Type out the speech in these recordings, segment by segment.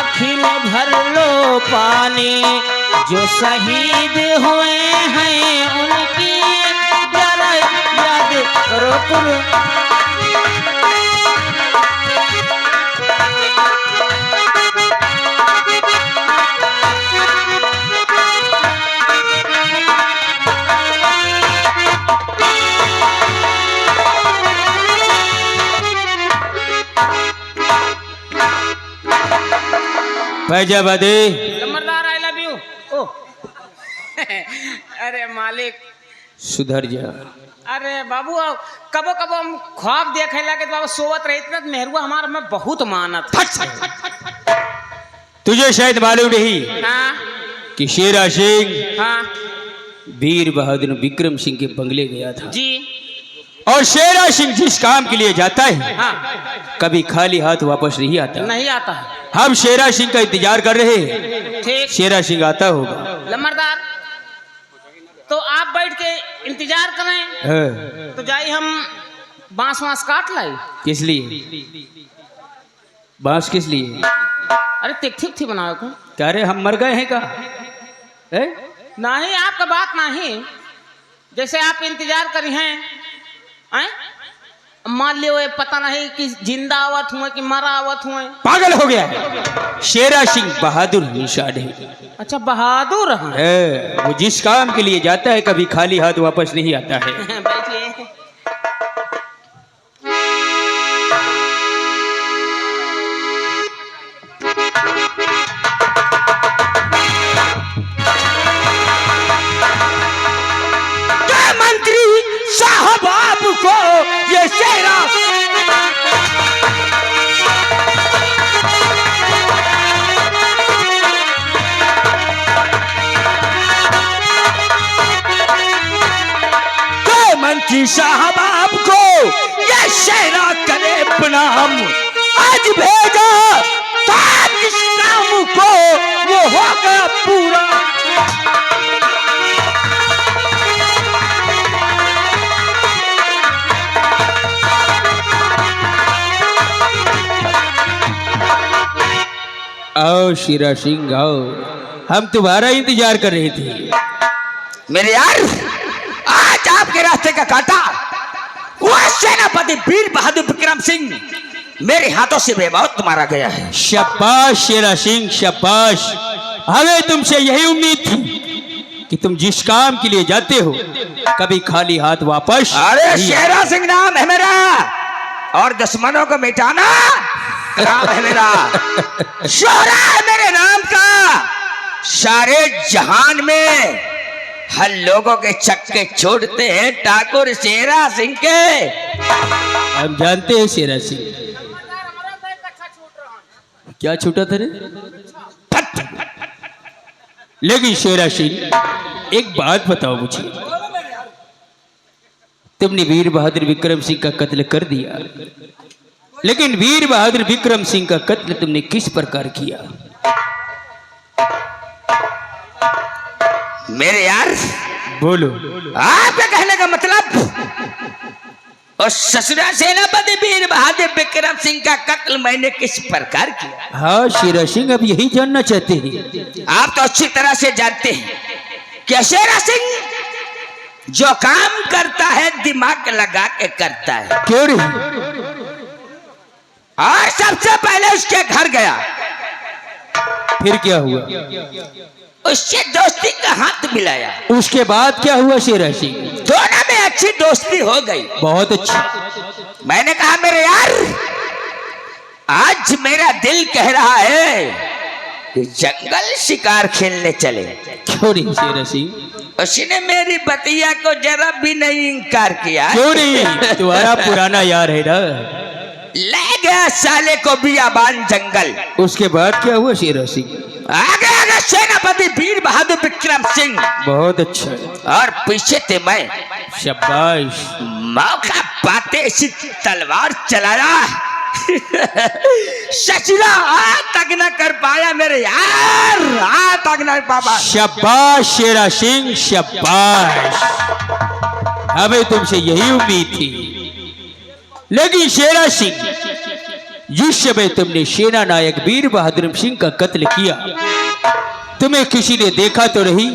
आँखी में भर लो पानी, जो शहीद हुए हैं उनकी जरा याद करो कुर्बानी। फैजाबादी नंबरदार आई लव यू। ओ अरे मालिक सुधर जा। अरे बाबू कबो कबो हम ख्वाब देखे लगे तो बाबू सोवत रहे इतना मेहरुआ हमारा में बहुत मानत। तुझे शायद मालूम नहीं हाँ कि शेरा सिंह हाँ वीर बहादुर विक्रम सिंह के बंगले गया था जी और शेरा सिंह जिस काम के लिए जाता है हाँ कभी खाली हाथ वापस नहीं आता। नहीं आता है। हम शेरा सिंह का इंतजार कर रहे हैं, ठीक शेरा सिंह आता होगा। नंबरदार तो आप बैठ के इंतजार करें हाँ। तो जाई हम बांस वांस काट लाई। किस लिए बांस किस लिए? अरे तिक थी बनाओ को क्या रे हम मर गए हैं का? नहीं आपका बात नहीं, जैसे आप इंतजार करी हैं मान लियो पता नहीं कि जिंदा आवत हुए कि मरा आवत हुए। पागल हो गया है। शेरा सिंह बहादुर इंसान है। अच्छा बहादुर हैं। वो जिस काम के लिए जाता है कभी खाली हाथ वापस नहीं आता है। बैठिए। मंत्री साहब आपको ये शेरा मंत्री साहब आपको ये शेरा करे प्रणाम। आज भेजा सात काम को वो हो गया पूरा। आओ शेरा सिंह आओ, हम तुम्हारा इंतजार कर रहे थे। मेरे यार आज आपके रास्ते का कांटा वो सेनापति वीर बहादुर विक्रम सिंह मेरे हाथों से बेमौत मारा गया है। शाबाश शेरा सिंह शाबाश। हमें तुमसे यही उम्मीद थी कि तुम जिस काम के लिए जाते हो कभी खाली हाथ वापस। अरे शेरा सिंह नाम है मेरा और दुश्मनों को मिटाना काम है मेरा। शोहरा है मेरे नाम का। सारे जहान में हर लोगों के चक्के छोड़ते हैं ठाकुर शेरा सिंह के। हम जानते हैं शेरा सिंह क्या छूटा था रे। लेकिन शेरा सिंह एक बात बताओ मुझे, तुमने वीर बहादुर विक्रम सिंह का कत्ल कर दिया, लेकिन वीर बहादुर विक्रम सिंह का कत्ल तुमने किस प्रकार किया? मेरे यार बोलो। आपका कहने का मतलब और ससुरा सेनापति वीर बहादुर विक्रम सिंह का कत्ल मैंने किस प्रकार किया? हाँ शेरा सिंह अब यही जानना चाहते हैं। आप तो अच्छी तरह से जानते हैं कि शेरा सिंह जो काम करता है दिमाग लगा के करता है। क्यों रे? और सबसे पहले उसके घर गया, फिर क्या हुआ? उससे दोस्ती का हाथ मिलाया। उसके बाद क्या हुआ शेरा सिंह? दोनों में अच्छी दोस्ती हो गई। बहुत अच्छा। मैंने कहा मेरे यार आज मेरा दिल कह रहा है कि जंगल शिकार खेलने चले। क्यों नहीं शेरा सिंह? उसने मेरी बतिया को जरा भी नहीं इनकार किया। क्यों नहीं? तुम्हारा पुराना यार है ना। ले गया साले को बियाबान जंगल। उसके बाद क्या हुआ शेरा सिंह? आगे आगे सेनापति वीर बहादुर विक्रम सिंह बहुत अच्छा। और पीछे थे मैं। शाबाश। मौका पाते इसी तलवार चलाया। सचरा आ तक न कर पाया मेरे यार, आ तक न पापा। शाबाश शेरा सिंह शाबाश। हमें तुमसे यही उम्मीद थी। लेकिन शेरा सिंह जिस समय तुमने सेना नायक वीर बहादुर सिंह का कत्ल किया, तुम्हें किसी ने देखा तो नहीं?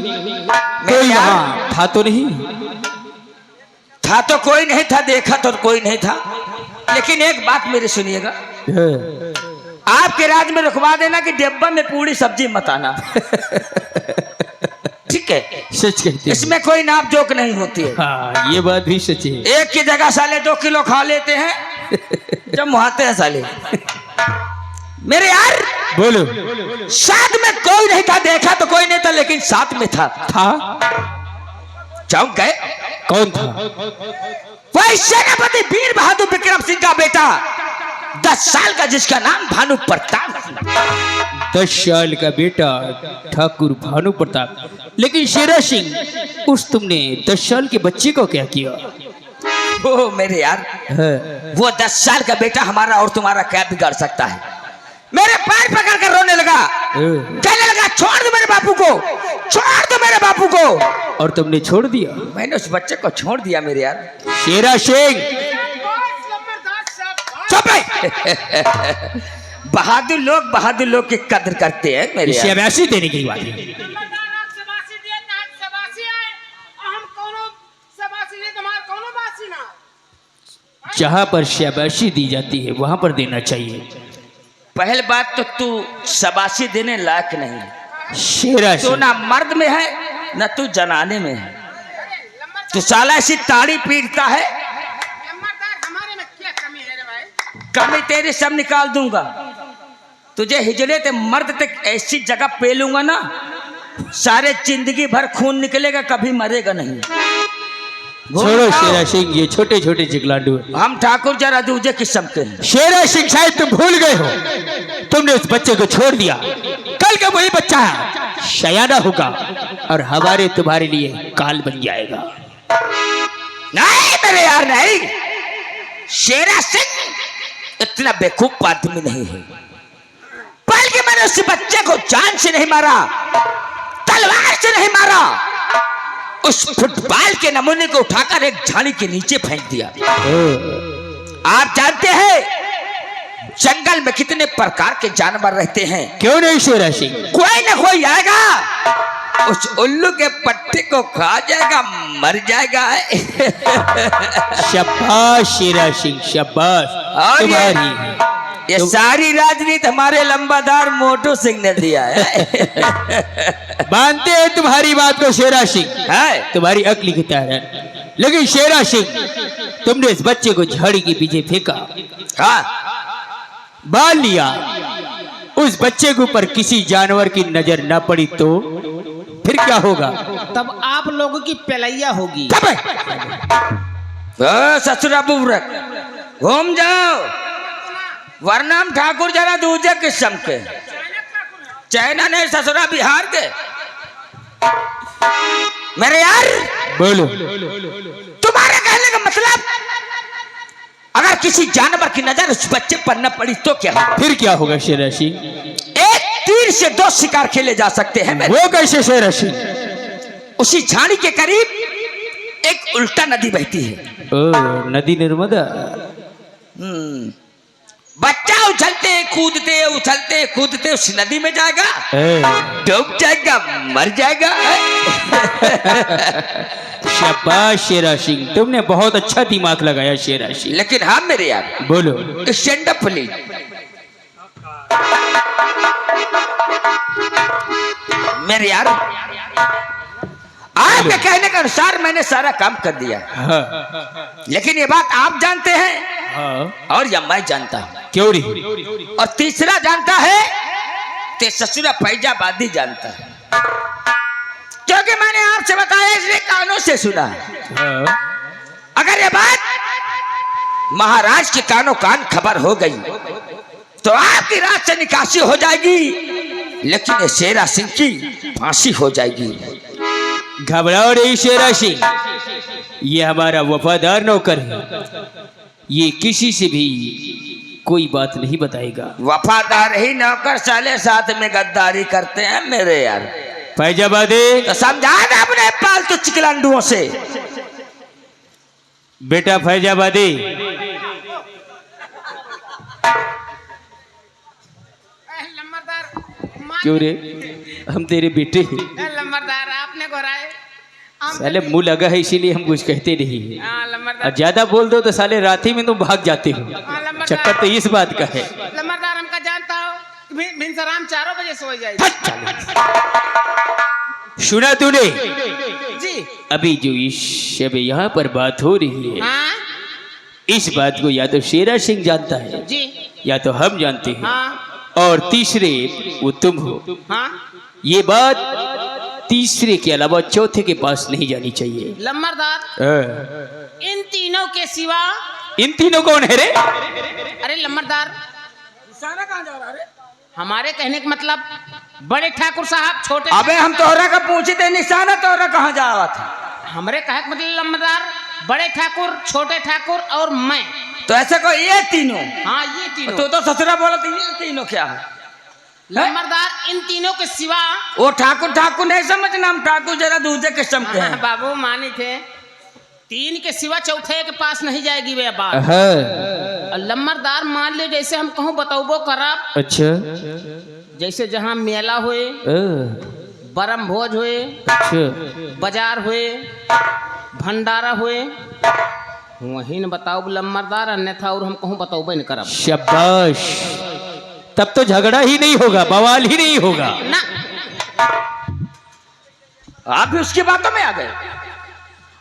कोई वहां था तो नहीं? था तो कोई नहीं था, देखा तो कोई नहीं था, लेकिन एक बात मेरी सुनिएगा, आपके राज में रुकवा देना कि डिब्बा में पूरी सब्जी मत आना। ठीक है, सच कहते हैं। इसमें कोई नाप जोक नहीं होती है। हाँ, ये बात भी सच है। एक की जगह साले 2 किलो खा लेते हैं जब मुहाते हैं साले। मेरे यार बोलो। साथ में कोई नहीं था, देखा तो कोई नहीं था, लेकिन साथ में था। चौंक गए। कौन था? वही सेनापति वीर बहादुर विक्रम सिंह का बेटा 10 साल का, जिसका नाम भानु प्रताप। 10 साल का बेटा ठाकुर भानु प्रताप। लेकिन शेरा सिंह, उस तुमने 10 साल के बच्चे को क्या किया? ओ मेरे यार, वो 10 साल का बेटा हमारा और तुम्हारा क्या बिगाड़ सकता है? मेरे पैर पकड़ कर रोने लगा, कहने लगा छोड़ दो मेरे बापू को, छोड़ दो मेरे बापू को। और तुमने छोड़ दिया? मैंने उस बच्चे को छोड़ दिया मेरे यार। शेरा सिंह चुप है। बहादुर लोग की कदर करते हैं मेरे यार। शाबाशी देने की बात है। जहां पर शाबाशी दी जाती है वहां पर देना चाहिए। पहल बात तो तू शाबाशी देने लायक नहीं। शेरा तू ना मर्द में है ना तू जनाने में है। तू साला ऐसी ताड़ी पीटता है, कमी तेरी सब निकाल दूंगा। तुझे हिजड़े ते मर्द तक ऐसी जगह पेलूंगा ना, सारे जिंदगी भर खून निकलेगा, कभी मरेगा नहीं। छोड़ो शेरा सिंह, ये छोटे छोटे चिकलांडू। हम ठाकुर जरा दूजे किस्म के हैं। शेरा सिंह शायद तुम भूल गए हो, तुमने उस बच्चे को छोड़ दिया। कल का वही बच्चा है, शयाना होगा और हमारे तुम्हारे लिए काल बन जाएगा। नहीं मेरे यार नहीं, शेरा सिंह इतना बेवकूफ आदमी नहीं है, बल्कि मैंने उस बच्चे को जान से नहीं मारा, तलवार से नहीं मारा, उस फुटबॉल के नमूने को उठाकर एक झाड़ी के नीचे फेंक दिया। आप जानते हैं जंगल में कितने प्रकार के जानवर रहते हैं? क्यों नहीं शेरा सिंह? कोई ना कोई आएगा, उस उल्लू के पट्टे को खा जाएगा, मर जाएगा। शाबाश शेरा सिंह, शाबाश। और तुम्हारी ये सारी राजनीति हमारे लंबादार मोटू सिंह ने दिया है। मानते हैं तुम्हारी बात को शेरा सिंह, है तुम्हारी अक्ल की तरह। लेकिन शेरा सिंह, तुमने इस बच्चे को झाड़ी के पीछे फेंका, हाँ, बाल लिया, उस बच्चे के ऊपर किसी जानवर की नजर न पड़ी तो फिर क्या होगा? तब आप लोगों की पेलैया होगी। ससुरा बुबरक, घूम जाओ, वरना हम ठाकुर जरा दूजे किस्म के। चाइना ने ससुरा बिहार के। मेरे यार बोलो। तुम्हारे कहने का मतलब, अगर किसी जानवर की नजर उस बच्चे पर न पड़ी तो क्या होगा? फिर क्या होगा शेरा सिंह? एक तीर से 2 शिकार खेले जा सकते हैं। वो कैसे शेरा सिंह? उसी झाड़ी के करीब एक उल्टा नदी बहती है। ओ, नदी नर्मदा। बच्चा उछलते कूदते उस नदी में जाएगा, डूब जाएगा, मर जाएगा। शाबाश शेरा सिंह, तुमने बहुत अच्छा दिमाग लगाया शेरा सिंह। लेकिन हाँ मेरे यार, बोलो। Stand up please. मेरे यार, आपके कहने के अनुसार मैंने सारा काम कर दिया। हाँ। लेकिन ये बात आप जानते हैं, हाँ। और या मैं जानता हूं। क्यों नहीं? और तीसरा जानता है ते ससुरा फैजाबादी जानता है, क्योंकि मैंने आपसे बताया, इसलिए कानों से सुना। हाँ। अगर ये बात महाराज के कानों कान खबर हो गई तो आपकी रात से निकासी हो जाएगी, लेकिन ये शेरा सिंह की फांसी हो जाएगी। घबराओ नहीं शेरा सिंह, ये हमारा वफादार नौकर है, ये किसी से भी कोई बात नहीं बताएगा। वफादार ही नौकर साले साथ में गद्दारी करते हैं मेरे यार। फैजाबादी, तो समझा ना अपने पालतू चिकलांडुओं से। बेटा फैजाबादी, लम्बरदार मान क्यों रे, हम तेरे बेटे हैं। लम्बरदार आपने घोराए साले मुंह लगा है इसीलिए हम कुछ कहते नहीं हैं। और लम्बरदार ज्यादा बोल दो तो साले रात ही में तुम भाग जाते हो। चक्कर तो इस बात का है। लम्बरदार हमका जानता हो भिनसराम 4 बजे सो जाए सुना तूने? जी अभी जो इस अभी यहाँ पर बात हो रही है, हाँ इस बात को या तो शेरा सिंह जानता है जी या तो हम जानते हैं, हाँ और तीसरे वो तुम हो। हाँ ये बात तीसरे के अलावा चौथे के पास नहीं जानी चाहिए। लम्बरदार इन तीनों के सिवा इन तीनों कौन है रे? अरे लम्बरदार कहाँ जा रहा है? हमारे कहने का मतलब बड़े ठाकुर साहब छोटे अबे हम तोहरा का पूछे थे निशाना, तोहरा कहाँ जा रहा था? हमारे कहे का मतलब लम्बरदार बड़े ठाकुर छोटे ठाकुर और मैं। तो ऐसा को ये तीनों? हाँ ये तीनों। तो ससुरा बोला तो ये तीनों क्या है? लम्बरदार इन तीनों के सिवा वो ठाकुर ठाकुर नहीं समझना, हम ठाकुर जरा दूसरे किस्म के हैं। बाबू मानी थे 3 के सिवा चौथे के पास नहीं जाएगी वे बात। और लम्बरदार मान ले जैसे हम कहूँ बताओ करब। अच्छा जैसे जहाँ मेला हुए, बरम भोज हुए, अच्छा बाजार हुए, भंडारा हुए, वहीं न बताओ लम्बरदार, अन्यथा और हम कहूँ बताओ नहीं करब। शाबाश, तब तो झगड़ा ही नहीं होगा, बवाल ही नहीं होगा ना। आप भी उसकी बातों में आ गए।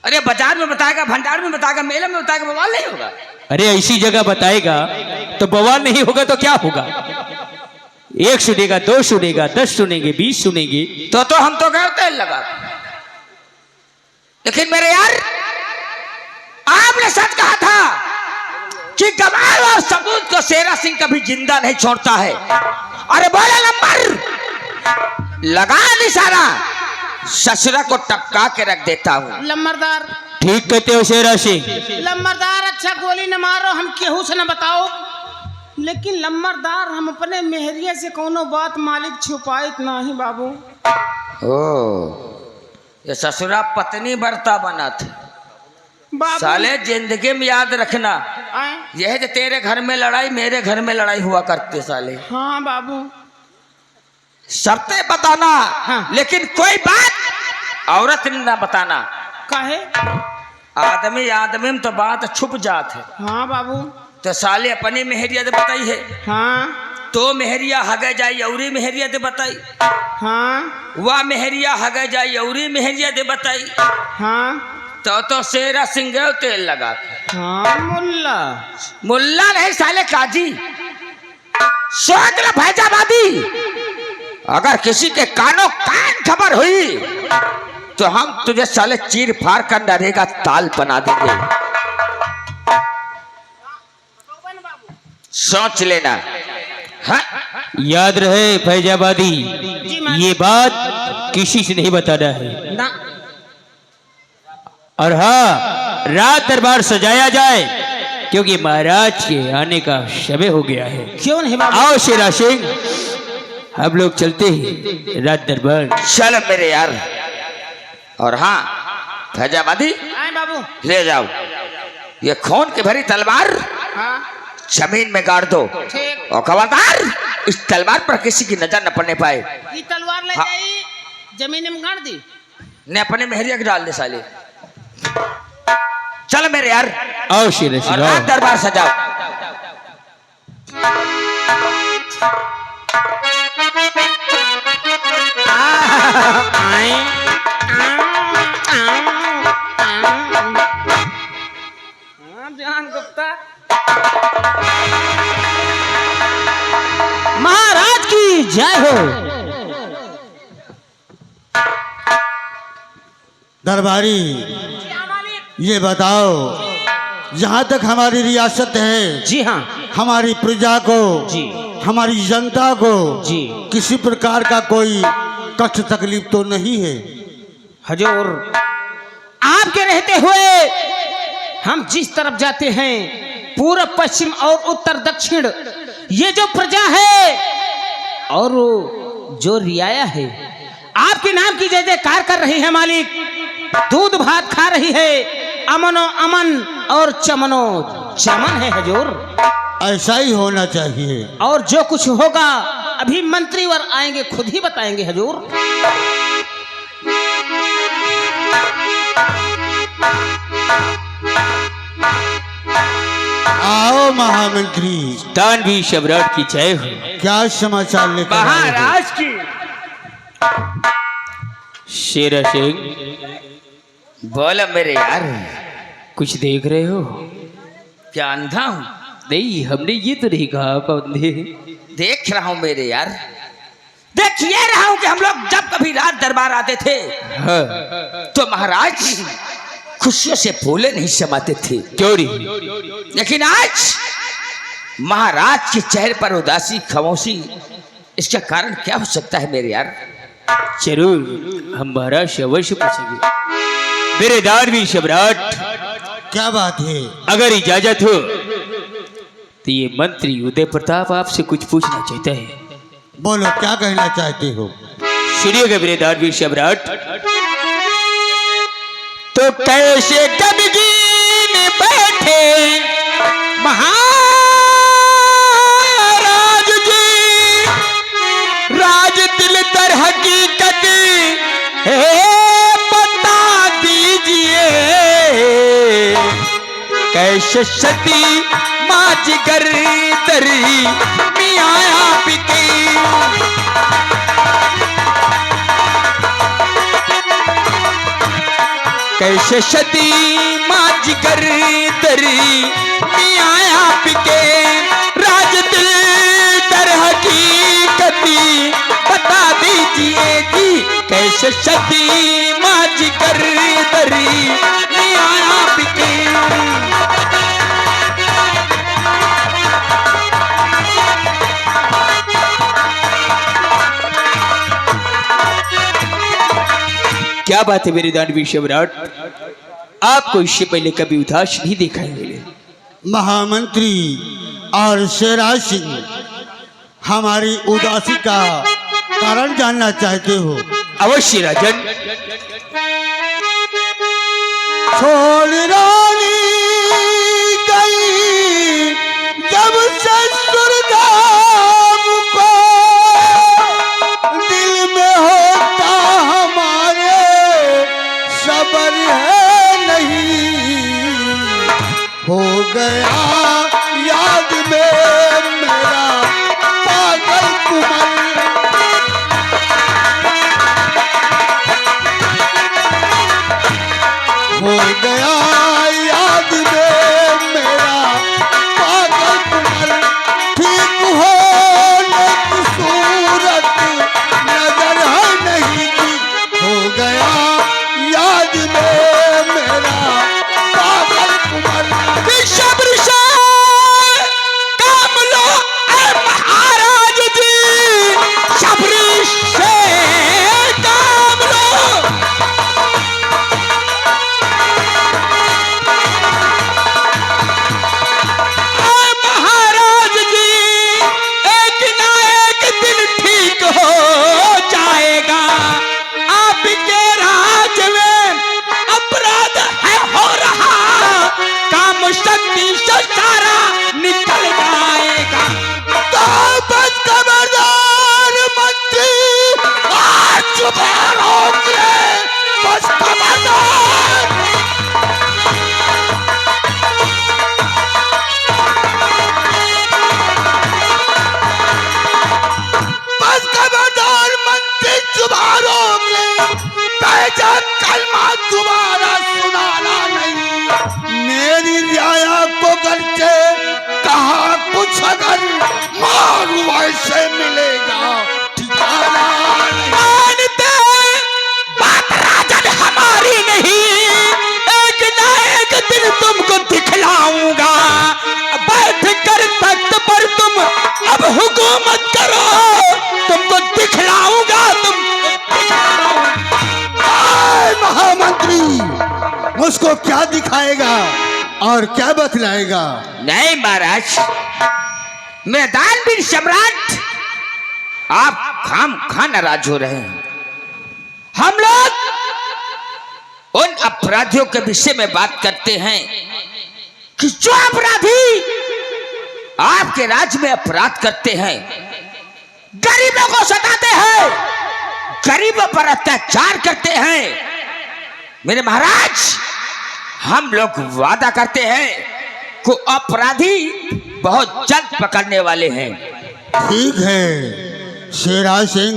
अरे बाजार में बताएगा, भंडार में बताएगा, मेले में बताएगा, बवाल नहीं होगा। अरे ऐसी जगह बताएगा तो बवाल नहीं होगा तो क्या होगा? 1 सुनेगा, 2 सुनेगा, 10 सुनेंगे, 20 सुनेंगे। तो हम तो गए तेल लगा। लेकिन मेरे यार आपने सच कहा था कि गवाह और सबूत को शेरा सिंह कभी जिंदा नहीं छोड़ता है। अरे बोले नंबर लगा निशाना, ससुरा को टपका के रख देता हूँ। लम्बरदार ठीक कहते हो शेरा सिंह। लम्बरदार अच्छा गोली न मारो, हम केहू से न बताओ, लेकिन लम्बरदार हम अपने मेहरिया से कोनो बात मालिक छुपाइत नहीं बाबू। ओ ये ससुरा पत्नी बरता बना थे। बाबू साले जिंदगी में याद रखना, आए? यह जो तेरे घर में लड़ाई मेरे घर में लड़ाई हुआ करते साले। हाँ बाबू शर्तें बताना, हाँ। लेकिन कोई बात औरत ने ना बताना। काहे? आदमी आदमी में तो बात छुप जात है। हाँ बाबू तो साले अपनी मेहरिया दे बताई है, हाँ तो मेहरिया हगे जाई औरी मेहरिया दे बताई, हाँ वह मेहरिया हगे जाई औरी मेहरिया दे बताई। हाँ तो शेरा सिंह गए तेल लगा के। हाँ मुल्ला मुल्ला नहीं साले काजी। सोच लो फैजाबादी, अगर किसी के कानों कान खबर हुई तो हम तुझे साले चीर फाड़ कर नरेगा ताल बना देंगे। सोच लेना। हाँ? याद रहे फैजाबादी, जी मैं ये बात किसी से नहीं बताना है। ना। और हाँ, रात दरबार सजाया जाए क्योंकि महाराज के आने का समय हो गया है। क्यों नहीं बाबू? आओ शेरा सिंह, हम लोग चलते हैं रात दरबार। चल मेरे यार। और हाँ फैजाबादी, आए बाबू। ले जाओ ये खून की भरी तलवार, हाँ जमीन में गाड़ दो। ठीक। और खबरदार इस तलवार पर किसी की नजर न पड़ने पाए। ये तलवार ले हाँ। जाई जमीन में गाड़ दी। ने अपने मेहरिया के डाल दे साले। चल मेरे यार, आओ शेरा और सिंह, रात आओ। दरबार सजाओ। जान गुप्ता महाराज की जय हो। दरबारी ये बताओ, जहाँ तक हमारी रियासत है, जी हाँ हमारी प्रजा को, जी हमारी जनता को जी किसी प्रकार का कोई कष्ट तकलीफ तो नहीं है? हजूर, आपके रहते हुए हम जिस तरफ जाते हैं, पूर्व पश्चिम और उत्तर दक्षिण, ये जो प्रजा है और जो रियाया है आपके नाम की जय जयकार कर रही है मालिक। दूध भात खा रही है, अमनो अमन और चमनो चमन है हजूर। ऐसा ही होना चाहिए। और जो कुछ होगा अभी मंत्रीवर आएंगे, खुद ही बताएंगे हजूर। आओ महामंत्री। दानवीर सम्राट की जय हो। क्या समाचार लेकर आए हो? महाराज की शेरा सिंह, बोलो मेरे यार, कुछ देख रहे हो? क्या अंधा हूँ? नहीं, हमने ये तो नहीं कहा आप अंधे। देख रहा हूँ मेरे यार, देख ये रहा हूँ कि हम लोग जब कभी रात दरबार आते थे हाँ, तो महाराज खुशियों से फूले नहीं समाते थे। क्यों नहीं? लेकिन आज महाराज के चेहरे पर उदासी, खामोशी, इसका कारण क्या हो सकता है मेरे यार? जरूर हम महाराज से अवश्य पूछेंगे। मेरे दानवीर सम्राट, क्या बात है? अगर इजाजत हो तो ये मंत्री उदय प्रताप आपसे कुछ पूछना चाहता है। बोलो, क्या कहना चाहते हो? सुनिएगा मेरे दानवीर सम्राट। तो कैसे गमगीन बैठे महाराज जी, राज दिल दर हकीकत है बता दीजिए। कैसे सती माज गर दरी मियाँ आपकी, कैसे सती माज गर दरी मियाँ आपके, राज दिल दर हकीकती बता दीजिए जी। कैसे सती माज गर दरी मियाँ आपके। क्या बात है मेरे दानवीर सम्राट, आपको इससे पहले कभी उदास नहीं देखा है मैंने। महामंत्री और शेरा सिंह, हमारी उदासी का कारण जानना चाहते हो? अवश्य राजन। छोड़ रानी गई जब से सुरधाम को, दिल में होता हमारे सबर है नहीं। हो गया याद में मेरा पागल कुमर, हो गया याद में मेरा पागल कुमर। ठीक होने की सूरत नजर है नहीं की, हो गया याद में मेरा पागल कुमर। सब्र से काम लो ऐ महाराज जी, सब्र से काम लो। ऐ महाराज जी, एक ना एक दिन ठीक हो जाएगा। आपके राज में अपराध है हो रहा, काम शक्ति से सारा निकल जाएगा। तो बस खबरदार मंत्री, आज सुबह रोक ले, बस खबरदार। बस खबरदार मंत्री, सुबह रोक ले, पैसा कलमा दोबारा सुनाना नहीं। मेरी रियाया को करके कहा कुछ अगर मारू ऐसे मिलेगा ठिकाना नहीं। मानते बात राजन हमारी नहीं, एक ना एक दिन तुमको दिखलाऊंगा। बैठ कर तख्त पर तुम अब हुकूमत करो, तुमको दिखलाऊंगा। आए महामंत्री, मुझको क्या दिखाएगा और क्या बतलाएगा? नहीं महाराज, मैं दानवीर सम्राट, आप खाम खा नाराज हो रहे हैं। हम लोग उन अपराधियों के विषय में बात करते हैं कि जो अपराधी आपके राज्य में अपराध करते हैं, गरीबों को सताते हैं, गरीबों पर अत्याचार करते हैं। मेरे महाराज, हम लोग वादा करते हैं कि अपराधी बहुत जल्द पकड़ने वाले हैं। ठीक है शेराज सिंह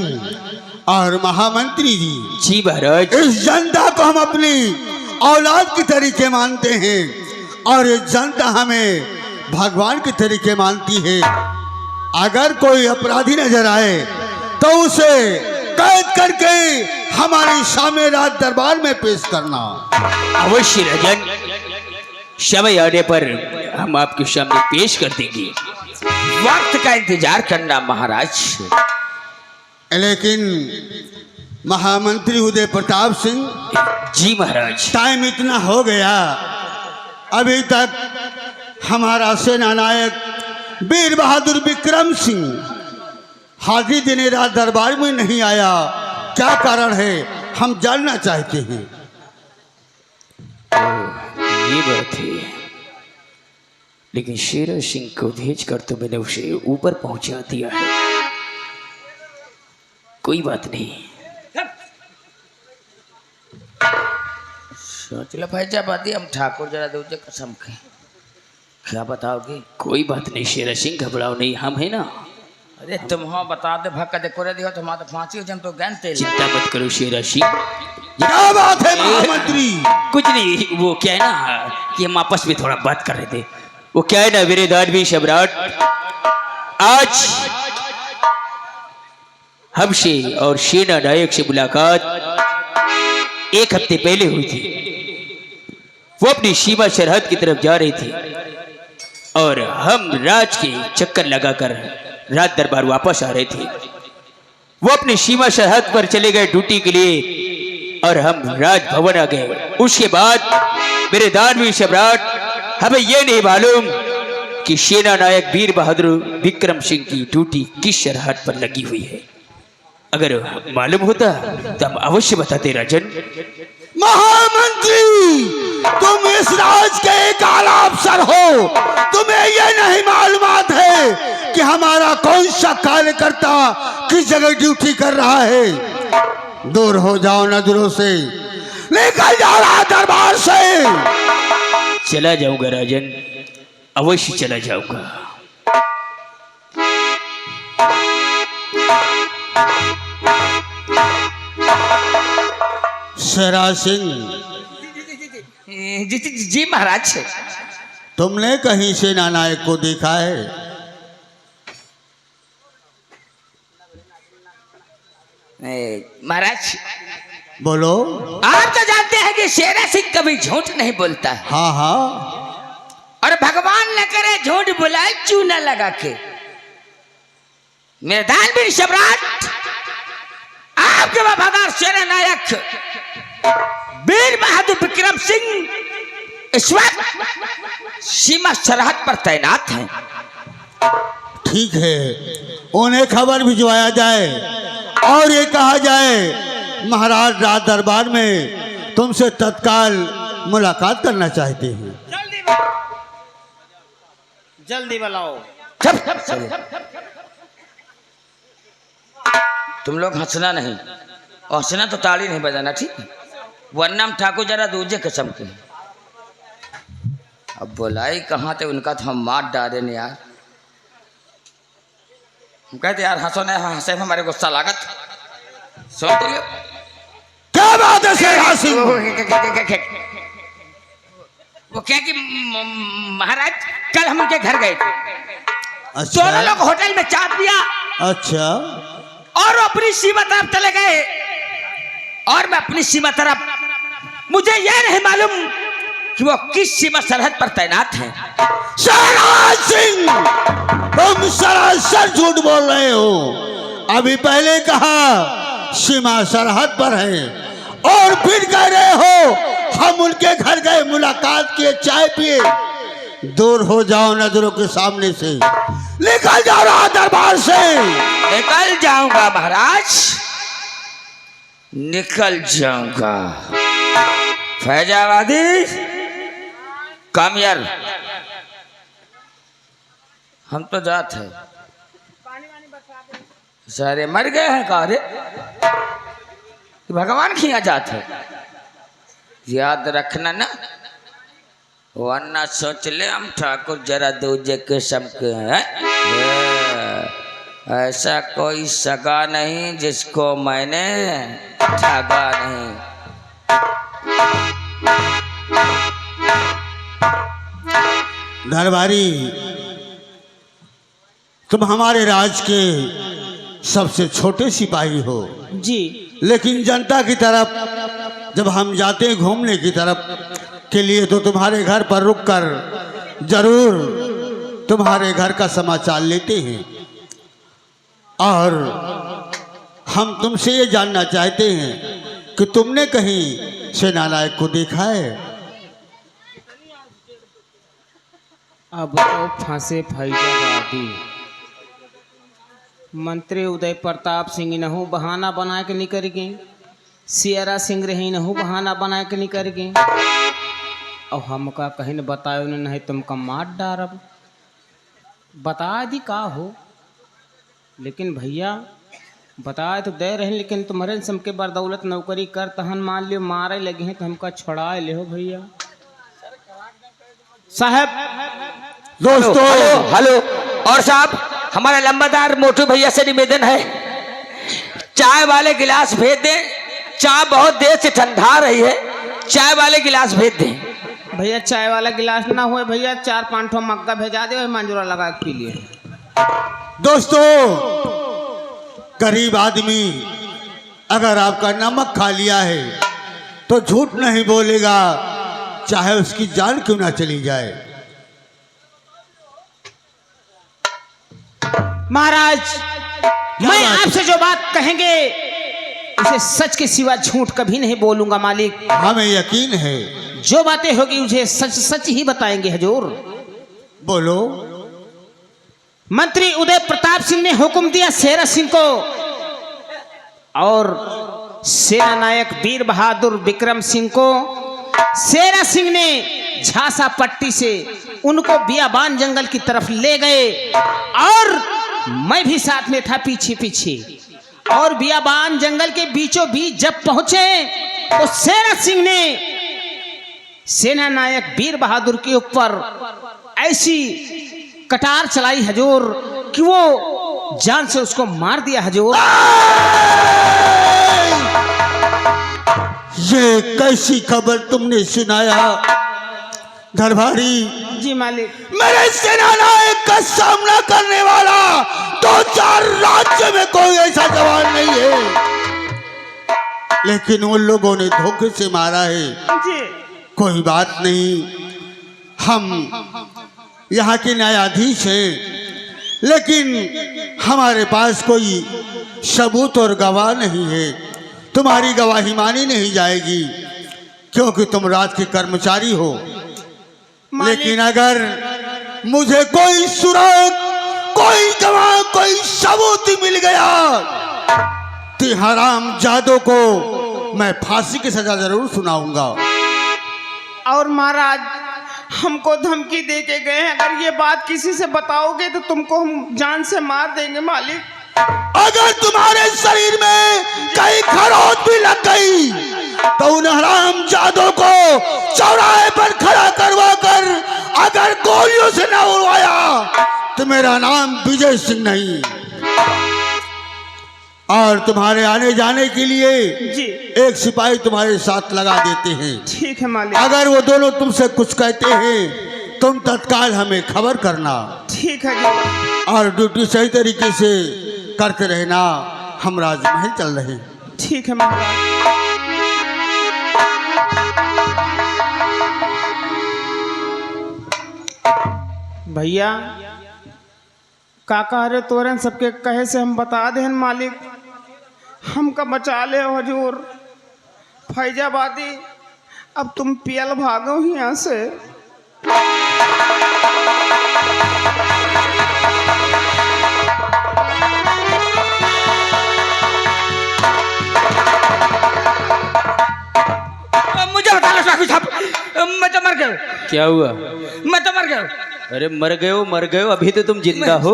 और महामंत्री जी, जी महाराज। इस जनता को हम अपनी औलाद की तरीके मानते हैं और ये जनता हमें भगवान के तरीके मानती है। अगर कोई अपराधी नजर आए तो उसे कैद करके हमारे सामने राज दरबार में पेश करना। अवश्य राजन, समय आने पर हम आपके सामने पेश कर देंगे। वक्त का इंतजार करना महाराज। लेकिन महामंत्री उदय प्रताप सिंह, जी महाराज। टाइम इतना हो गया, अभी तक हमारा सेना नायक वीर बहादुर विक्रम सिंह हाजिर देने राज दरबार में नहीं आया। क्या कारण है, हम जानना चाहते हैं। ये बात है, लेकिन शेर सिंह को भेज कर तो मैंने उसे ऊपर पहुंचा दिया है। कोई बात नहीं। सोच लो फैजाबादी, हम ठाकुर जरा दूजे कसम के क्या बताओगे? कोई बात नहीं शेर सिंह, घबराओ नहीं, हम है ना। अरे तुम हो बता दे, भक्का दे कोरे दियो तो तो फांसी हो, जम तो गनते। चिंता मत करो शेर सिंह। क्या बात है महामंत्री? कुछ नहीं, वो क्या है ना कि हम आपस में थोड़ा बात कर रहे थे। वो क्या है ना वीरदान भी सम्राट, आज हमसे और सेना नायक से मुलाकात 1 हफ्ते पहले हुई थी। वो अपनी सीमा सरहद की तरफ जा रही थी और हम राज के चक्कर लगाकर राज दरबार वापस आ रहे थे। वो अपनी सीमा सरहद पर चले गए ड्यूटी के लिए और हम राजभवन आ गए। उसके बाद मेरे दानवीर सम्राट, हमें यह नहीं मालूम कि सेना नायक वीर बहादुर विक्रम सिंह की ड्यूटी किस सरहद पर लगी हुई है। अगर मालूम होता तो हम अवश्य बताते राजन। महामंत्री, तुम इस राज के एक आला अफसर हो, तुम्हें यह नहीं मालूमात है कि हमारा कौन सा कार्यकर्ता किस जगह ड्यूटी कर रहा है। दूर हो जाओ नजरों से, निकल जाओ राज दरबार से। चला जाऊंगा राजन, अवश्य चला जाऊंगा। शेराज सिंह, जी जी जी महाराज। तुमने कहीं सेना नायक को देखा है? महाराज, बोलो। आप तो जानते हैं कि शेरा सिंह कभी झूठ नहीं बोलता है, हाँ हाँ, और भगवान न करे झूठ बुलाए चूना लगा के। मेरे दानवीर सम्राट, आपके वफादार सेना नायक वीर बहादुर विक्रम सिंह इस वक्त सीमा सरहद पर तैनात हैं। ठीक है, उन्हें खबर भिजवाया जाए और ये कहा जाए महाराज राज दरबार में तुमसे तत्काल मुलाकात करना चाहते हैं। जल्दी बुलाओ। तुम लोग हंसना नहीं, और हंसना तो ताली नहीं बजाना, ठीक है? वरना हम ठाकुर जरा दूजे कसम के। अब बोलाई कहाँ थे उनका, तो हम मार डाले नहीं यार। हम कहते यार हंसो नहीं, हंसे में हमारे गुस्सा लागत। सुनते लियो क्या बात है शेराज सिंह? वो क्या कि महाराज, कल हम उनके घर गए थे। अच्छा, दोनों लोग होटल में चाय पिया अच्छा, और वो अपनी सीमा तरफ चले गए और मैं अपनी सीमा तरफ। मुझे यह नहीं मालूम कि वो किस सीमा सरहद पर तैनात हैं। शेराज सिंह, तुम सरासर झूठ बोल रहे हो। अभी पहले कहा सीमा सरहद पर है और फिर कह रहे हो हम उनके घर गए, मुलाकात किए, चाय पिए। दूर हो जाओ नजरों के सामने से, निकल जाओ राज दरबार से। निकल जाऊंगा महाराज, निकल जाऊंगा। फैजाबादी कम यार, हम तो जात है। सारे मर गए हैं का रे? भगवान खिया जाते याद रखना ना, वरना सोच ले हम ठाकुर जरा दूजे किस्म के हैं। ऐसा कोई सगा नहीं जिसको मैंने ठगा नहीं। दरबारी, तुम हमारे राज के सबसे छोटे सिपाही हो, जी लेकिन जनता की तरफ जब हम जाते हैं घूमने की तरफ के लिए तो तुम्हारे घर पर रुककर जरूर तुम्हारे घर का समाचार लेते हैं। और हम तुमसे ये जानना चाहते हैं कि तुमने कहीं सेनानायक को देखा है? अब तो फंसे फैजाबादी। मंत्री उदय प्रताप सिंह नहू बहाना बना के निकल गए, सियारा सिंह रही नहू बहाना बना के निकल गए। और हमका कहीं न बतायो नहीं, तुमका मार डारब। बता दी का हो, लेकिन भैया बताए तो दे रहे, लेकिन तुम्हारे सम के बदौलत नौकरी कर तहन मान लियो मारे लगे हैं तो हमका छोड़ा ले हो भैया साहब। दोस्तों, हेलो और साहब, हमारा लंबादार मोटू भैया से निवेदन है, चाय वाले गिलास भेज दें। चाय बहुत देर से ठंडा रही है, चाय वाले गिलास भेज दें। भैया चाय वाला गिलास ना हुए भैया, 4-5 ठो मग्गा भेजा दे, मंजूरा लगा के पी लिए। दोस्तों, गरीब आदमी अगर आपका नमक खा लिया है तो झूठ नहीं बोलेगा, चाहे उसकी जान क्यों ना चली जाए। महाराज, मैं बात? आपसे जो बात कहेंगे उसे सच के सिवा झूठ कभी नहीं बोलूंगा मालिक। हमें यकीन है। जो बातें होगी मुझे सच सच ही बताएंगे हजूर। बोलो। मंत्री उदय प्रताप सिंह ने हुक्म दिया शेरा सिंह को, और सेना नायक वीर बहादुर विक्रम सिंह को। शेरा सिंह ने झांसा पट्टी से उनको बियाबान जंगल की तरफ ले गए, और मैं भी साथ में था पीछे पीछे। और बियाबान जंगल के बीचों बीच जब पहुंचे तो शेरा सिंह ने सेना नायक वीर बहादुर के ऊपर ऐसी कटार चलाई हजूर कि वो जान से उसको मार दिया हजूर। ये कैसी खबर तुमने सुनाया दरबारी? जी मालिक। मेरे सेनानायक का सामना करने वाला 2-4 राज्य में कोई ऐसा जवान नहीं है, लेकिन उन लोगों ने धोखे से मारा है। जी कोई बात नहीं, हम यहाँ के न्यायाधीश हैं, लेकिन हमारे पास कोई सबूत और गवाह नहीं है। तुम्हारी गवाही मानी नहीं जाएगी क्योंकि तुम राज के कर्मचारी हो। लेकिन अगर मुझे कोई सुराग, कोई गवाह, कोई सबूत मिल गया तो हराम जादों को मैं फांसी की सजा जरूर सुनाऊंगा। और महाराज, हमको धमकी दे के गए हैं, अगर ये बात किसी से बताओगे तो तुमको हम जान से मार देंगे मालिक। अगर तुम्हारे शरीर में कहीं खरोच भी लग गई तो उन हराम जादों को चौराहे पर खड़ा करवा कर अगर गोलियों से न उड़वाया तो मेरा नाम विजय सिंह नहीं। और तुम्हारे आने जाने के लिए जी एक सिपाही तुम्हारे साथ लगा देते हैं। ठीक है मालिक। अगर वो दोनों तुमसे कुछ कहते हैं तुम तत्काल हमें खबर करना, ठीक है जी। और ड्यूटी सही तरीके से करते रहना। हम राजमहल चल रहे हैं। ठीक है महाराज। भैया काका रे तोरन सबके कहे से हम बता दें मालिक, हमका बचा ले हजूर। फैजाबादी, अब तुम पियल भागो ही यहाँ से। मुझे बता लो साहब, मैं तो मर गया। क्या हुआ? मैं तो मर गया। अरे मर गए हो, अभी तो तुम जिंदा हो।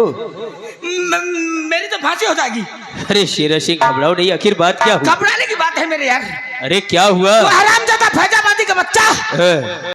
मेरी तो फांसी फांसी हो जाएगी। अरे शेरा सिंह घबराओ नहीं, आखिर बात क्या हुई? घबराने की बात है मेरे यार। अरे क्या हुआ? वो हरामजादा फैजाबादी का बच्चा हाँ।